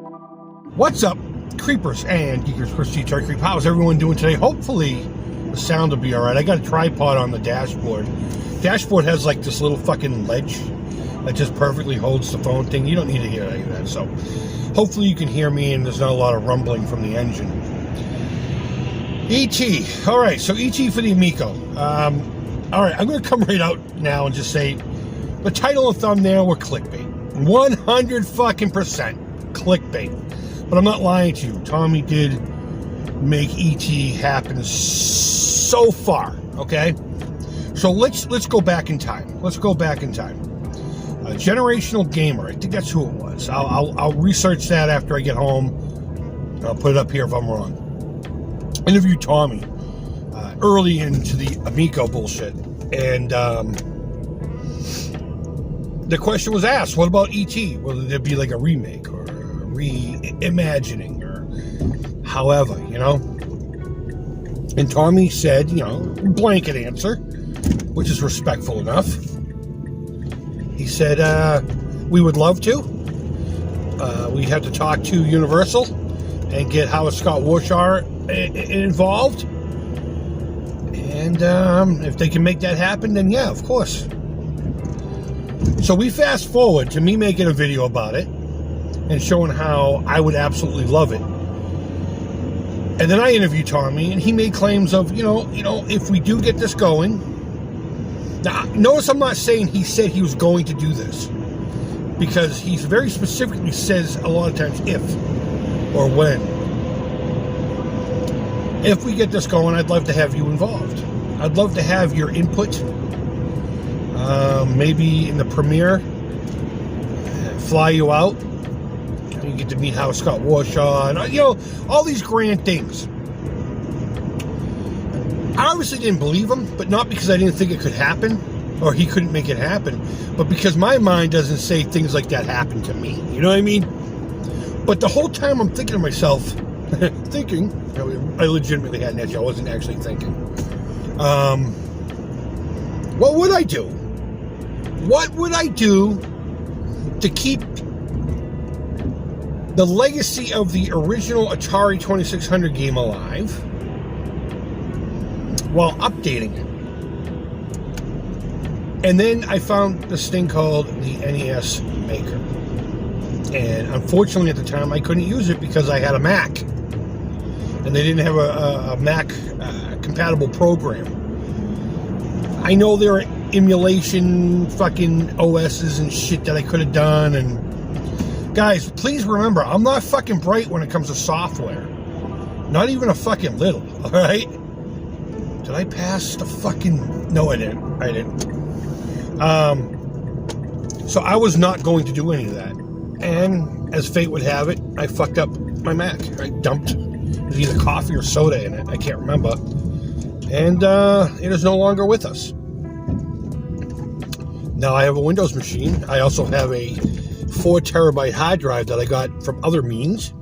What's up, creepers and geekers? Chris the Atari Creep. How's everyone doing today? Hopefully the sound will be alright. I got a tripod on the dashboard. Dashboard has like this little fucking ledge that just perfectly holds the phone thing. You don't need to hear any of that. So hopefully you can hear me and there's not a lot of rumbling from the engine. E.T. Alright, so E.T. for the Amico. Alright, I'm going to come right out now and just say the title and thumbnail were clickbait. 100% clickbait. But I'm not lying to you. Tommy did make E.T. happen so far, okay? So let's go back in time. Let's go back in time. A generational gamer. I think that's who it was. I'll research that after I get home. I'll put it up here if I'm wrong. Interviewed Tommy early into the Amico bullshit, and the question was asked: what about E.T.? Will there be like a remake or reimagining or however, you know? And Tommy said, you know, blanket answer, which is respectful enough. He said, we would love to. We had to talk to Universal and get Howard Scott Warshaw involved. And if they can make that happen, then yeah, of course. So we fast forward to me making a video about it and showing how I would absolutely love it. And then I interviewed Tommy, and he made claims of, you know, if we do get this going. Now, notice I'm not saying he said he was going to do this, because he very specifically says a lot of times if or when. If we get this going, I'd love to have you involved. I'd love to have your input. Maybe in the premiere, fly you out. You get to meet Howard Scott Warshaw, and you know, all these grand things. I obviously didn't believe him, but not because I didn't think it could happen, or he couldn't make it happen, but because my mind doesn't say things like that happen to me. You know what I mean? But the whole time I'm thinking to myself, thinking, I legitimately had an edge. I wasn't actually thinking. What would I do? What would I do to keep the legacy of the original Atari 2600 game alive while updating it? And then I found this thing called the NES Maker. And unfortunately at the time I couldn't use it because I had a Mac. And they didn't have a Mac compatible program. I know there are emulation fucking OSs and shit that I could have done, and guys, please remember, I'm not fucking bright when it comes to software. Not even a fucking little, alright? Did I pass the fucking... No, I didn't. I didn't. So I was not going to do any of that. And as fate would have it, I fucked up my Mac. I dumped either coffee or soda in it. I can't remember. And it is no longer with us. Now I have a Windows machine. I also have a 4 terabyte hard drive that I got from other means,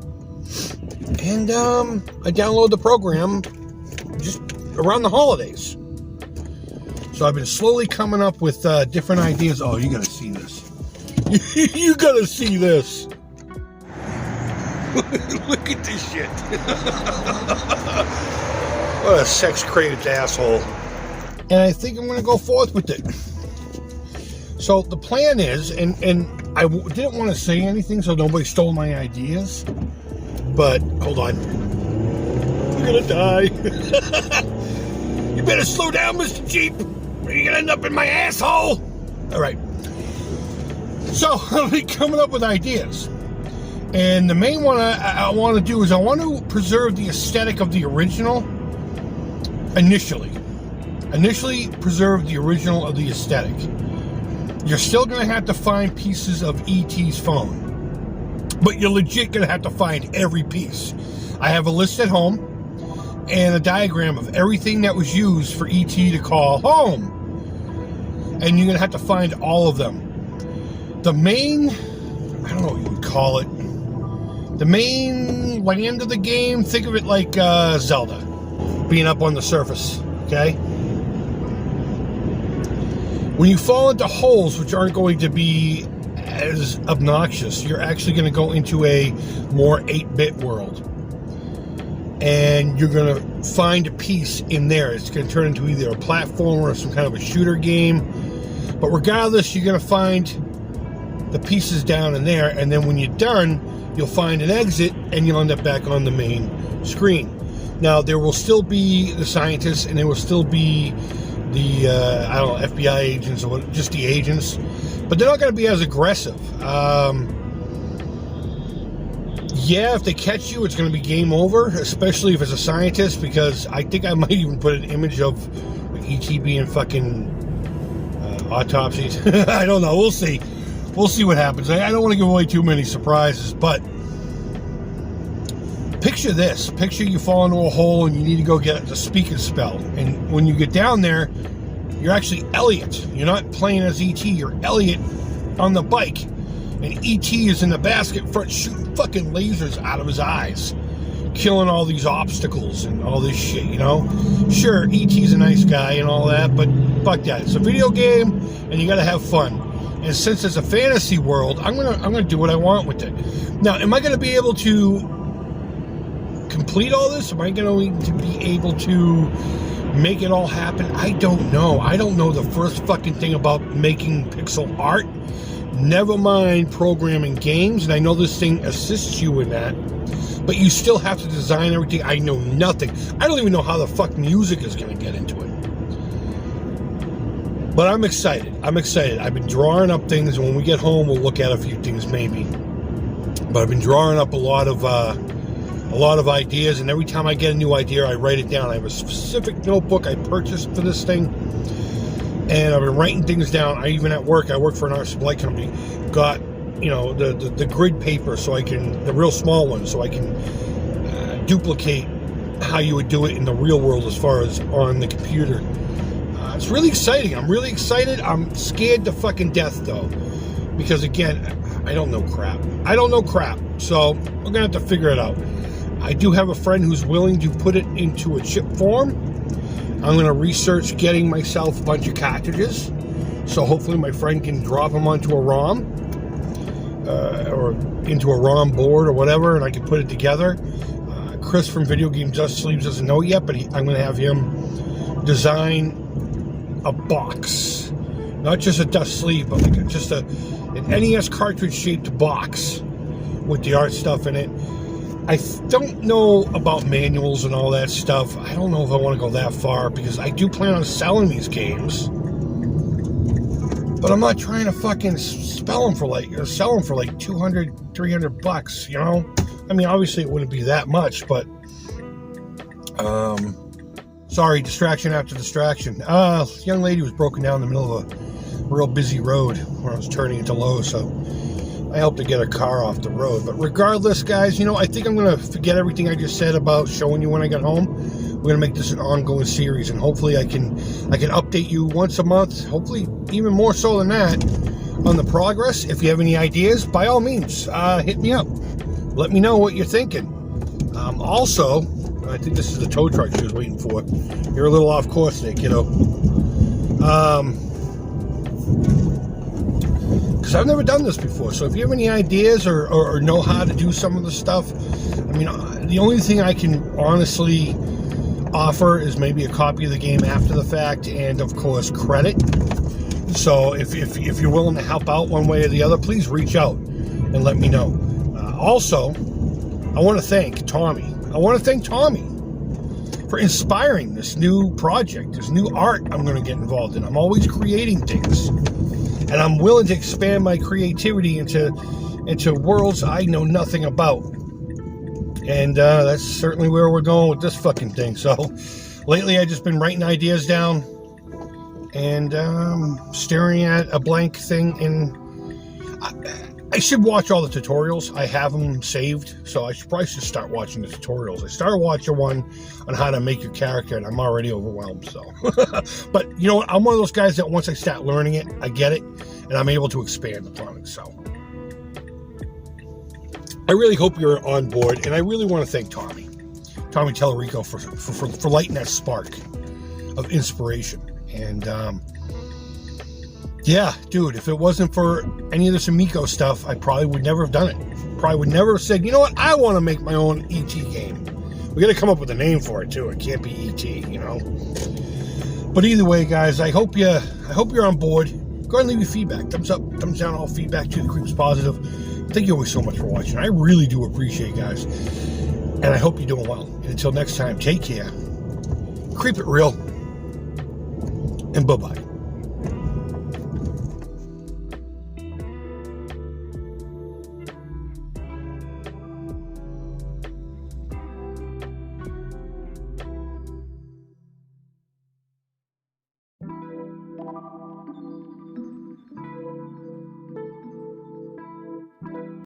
and I downloaded the program just around the holidays. So I've been slowly coming up with different ideas. Oh, you gotta see this. You gotta see this. Look at this shit. What a sex-crazed asshole. And I think I'm gonna go forth with it. So the plan is, and I didn't want to say anything so nobody stole my ideas, but hold on, you're gonna die. You better slow down, Mr. Jeep, or you're gonna end up in my asshole. All right, so I'll be coming up with ideas, and the main one I want to do is I want to preserve the aesthetic of the original. Initially preserve the original of the aesthetic. You're still going to have to find pieces of E.T.'s phone. But you're legit going to have to find every piece. I have a list at home and a diagram of everything that was used for E.T. to call home. And you're going to have to find all of them. The main, I don't know what you would call it, the main land of the game, think of it like Zelda, being up on the surface, okay? When you fall into holes which aren't going to be as obnoxious. You're actually going to go into a more 8-bit world, and you're going to find a piece in there. It's going to turn into either a platformer or some kind of a shooter game, but regardless, you're going to find the pieces down in there, and then when you're done, you'll find an exit, and you'll end up back on the main screen. Now, there will still be the scientists, and there will still be the, I don't know, FBI agents, or just the agents, but they're not going to be as aggressive. Yeah, if they catch you, it's going to be game over, especially if it's a scientist, because I think I might even put an image of E.T. being fucking autopsied. I don't know. We'll see. We'll see what happens. I don't want to give away too many surprises, but picture this. Picture you fall into a hole and you need to go get the speaking spell. And when you get down there, you're actually Elliot. You're not playing as E.T. You're Elliot on the bike. And E.T. is in the basket front shooting fucking lasers out of his eyes, killing all these obstacles and all this shit, you know? Sure, E.T.'s a nice guy and all that, but fuck that. It's a video game, and you gotta have fun. And since it's a fantasy world, I'm gonna do what I want with it. Now, am I gonna be able to complete all this? Am I going to be able to make it all happen? I don't know. I don't know the first fucking thing about making pixel art. Never mind programming games, and I know this thing assists you in that, but you still have to design everything. I know nothing. I don't even know how the fuck music is going to get into it. But I'm excited. I'm excited. I've been drawing up things, and when we get home, we'll look at a few things maybe. But I've been drawing up a lot of ideas, and every time I get a new idea, I write it down. I have a specific notebook I purchased for this thing, and I've been writing things down. I even at work, I work for an art supply company, got, you know, the grid paper, so I can, the real small ones, so I can duplicate how you would do it in the real world as far as on the computer. It's really exciting. I'm really excited. I'm scared to fucking death, though, because again, I don't know crap. I don't know crap, so we're gonna have to figure it out. I do have a friend who's willing to put it into a chip form. I'm going to research getting myself a bunch of cartridges, so hopefully my friend can drop them onto a ROM, or into a ROM board or whatever, and I can put it together. Chris from Video Game Dust Sleeves doesn't know yet, but I'm going to have him design a box. Not just a dust sleeve, but like just an NES cartridge-shaped box with the art stuff in it. I don't know about manuals and all that stuff. I don't know if I want to go that far, because I do plan on selling these games. But I'm not trying to fucking sell them for like $200, $300, you know? I mean, obviously it wouldn't be that much, but sorry, distraction after distraction. Young lady was broken down in the middle of a real busy road where I was turning into Lowe's, so I helped her get her car off the road. But regardless, guys, you know, I think I'm going to forget everything I just said about showing you when I get home. We're going to make this an ongoing series, and hopefully I can update you once a month, hopefully even more so than that, on the progress. If you have any ideas, by all means, hit me up. Let me know what you're thinking. Also, I think this is the tow truck she was waiting for. You're a little off course there, kiddo. Because I've never done this before, so if you have any ideas or know how to do some of the stuff, I mean, the only thing I can honestly offer is maybe a copy of the game after the fact, and of course credit. So if you're willing to help out one way or the other, please reach out and let me know. Also, I want to thank Tommy. For inspiring this new project, this new art I'm going to get involved in. I'm always creating things, and I'm willing to expand my creativity into worlds I know nothing about. And that's certainly where we're going with this fucking thing. So lately I've just been writing ideas down and staring at a blank thing, and I should watch all the tutorials. I have them saved, so I probably should start watching the tutorials. I started watching one on how to make your character, and I'm already overwhelmed, so. But, you know what? I'm one of those guys that once I start learning it, I get it, and I'm able to expand upon it, so. I really hope you're on board, and I really want to thank Tommy Tallarico for lighting that spark of inspiration. And Yeah, dude, if it wasn't for any of this Amico stuff, I probably would never have done it. Probably would never have said, you know what, I want to make my own ET game. We got to come up with a name for it, too. It can't be ET, you know? But either way, guys, I hope you're on board. Go ahead and leave your feedback. Thumbs up, thumbs down, all feedback to the Creep's positive. Thank you always so much for watching. I really do appreciate you guys. And I hope you're doing well. And until next time, take care. Creep it real. And bye-bye.